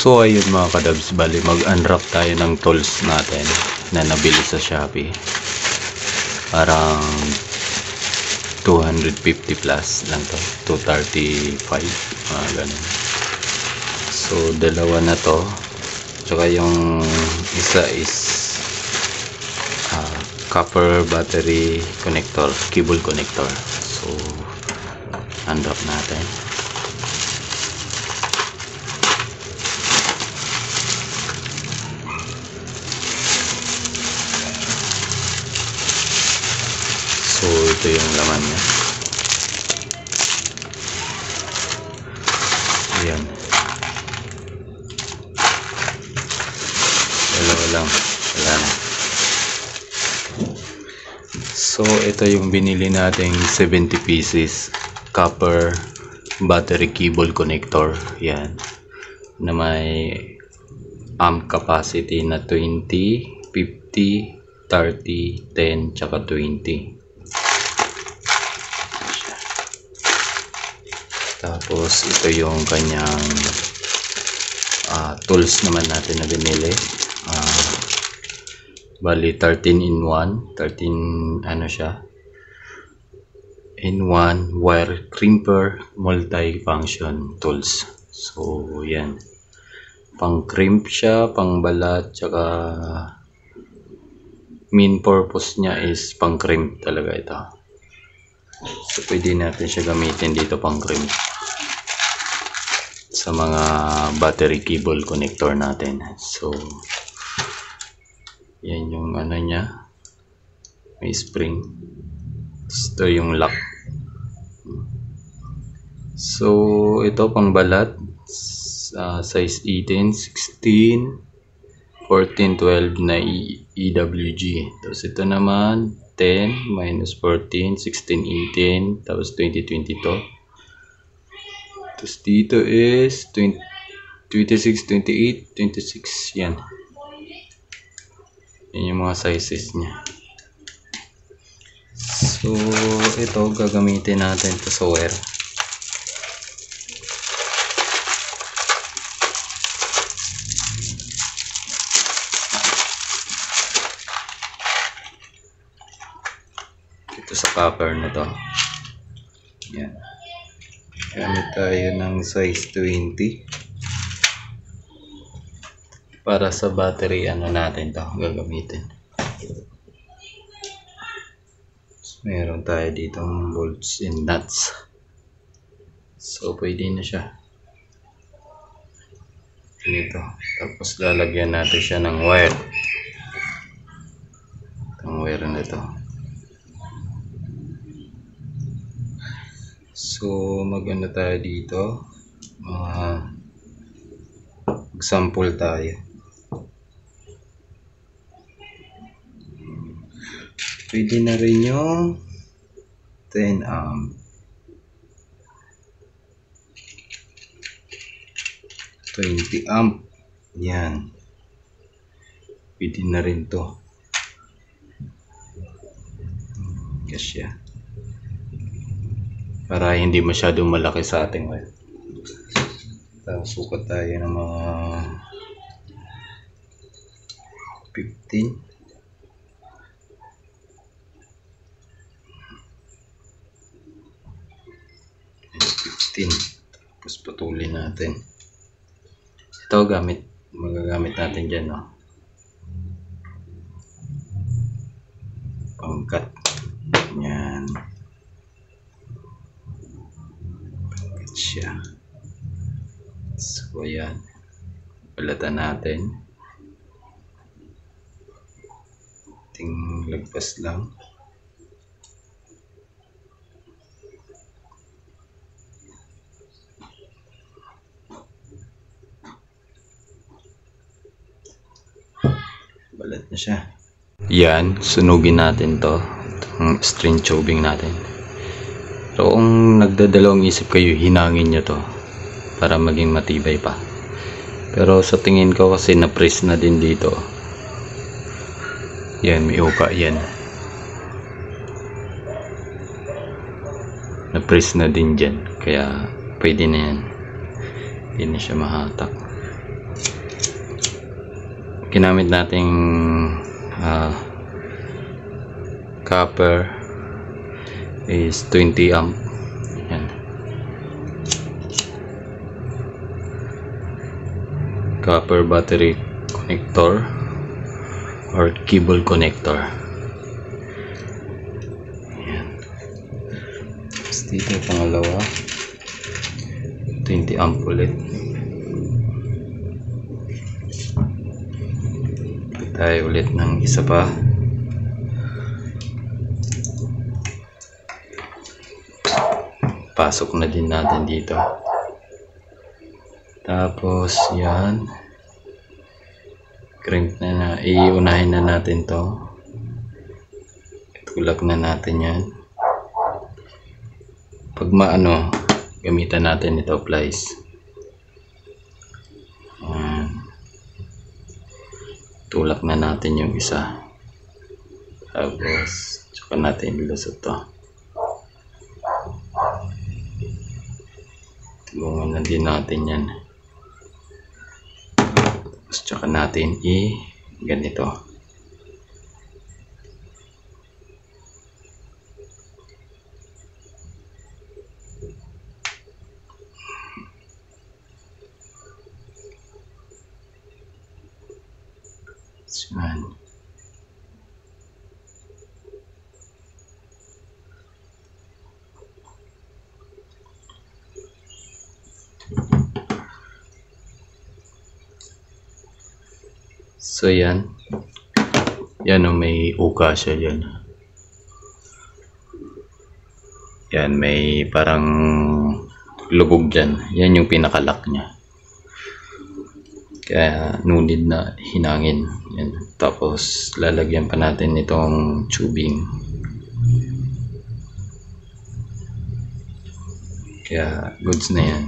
So ayun mga kadabs, bali mag-unwrap tayo ng tools natin na nabili sa Shopee. Parang 250 plus lang to, 235, ganun. So dalawa na to, tsaka yung isa is copper battery connector, cable connector. So unwrap natin. So ito yung laman niya. Ayan. Dalawa lang. Wala na. So ito yung binili nating 70 pieces copper battery cable connector. Yan. Na may amp capacity na 20, 50, 30, 10, tsaka 20. Tapos ito yung kanyang tools naman natin na binili. Bali 13 in 1, 13 ano siya, in 1 wire crimper multi-function tools. So yan, pang crimp siya, pang balat, tsaka main purpose niya is pang crimp talaga ito. So pwede natin siya gamitin dito pang crimp sa mga battery cable connector natin. So yan yung ano niya, may spring. Ito yung lock. So ito pang balat, size 18, 16, 14, 12 na EWG. Tapos ito naman 10, minus 14, 16, 18, tapos 20, 22. Tapos dito is 20, 26, 28, 26. Yan. Yan yung mga sizes niya. So ito gagamitin natin ito sa wire. Ito sa copper na to. Yan. Gamit tayo ng size 20 para sa battery ano natin to gagamitin. Meron tayo ditong bolts and nuts. So pwede na siya dito. Tapos lalagyan natin siya ng wire. Itong wire na to. So maganda tayo dito, example tayo. Pwede na rin yung 10 amp, 20 amp. Yan, pwede na rin to. Kasya, para hindi masyadong malaki sa ating wire. Tapos sukat tayo ng mga 15. 15. Tapos putulin natin. Ito magagamit natin dyan, no? Pangkat. Yan. Siya. So ayan, balatan natin. Ting lagpas lang. Balat na siya. Yan, sunugin natin to, itong string tubing natin. So kung nagdadalawang isip kayo, hinangin nyo to para maging matibay pa. Pero sa tingin ko kasi na-press na din dito. Yan, may uka yan. Na-press na din dyan. Kaya pwede na yan. Hindi na siya mahatak. ginamit nating copper is 20 amp. Yan. Copper battery connector or cable connector. Yan. Tapos dito pangalawa 20 amp ulit. Tayo ulit ng isa pa. Pasok na din natin dito. Tapos yan, crimp na iunahin na natin to. Tulak na natin yan. Pag maano, gamitan natin ito plies. Tulak na natin yung isa. Tapos tsaka natin ilusot to. Tulungan na din natin yan. Tapos tsaka natin ganito. Yan. So yan. Yan o, may uka siya yan. Yan, may parang lubog dyan. Yan yung pinakalock niya. Kaya no need na hinangin. Yan. Tapos lalagyan pa natin itong tubing. Kaya goods na yan.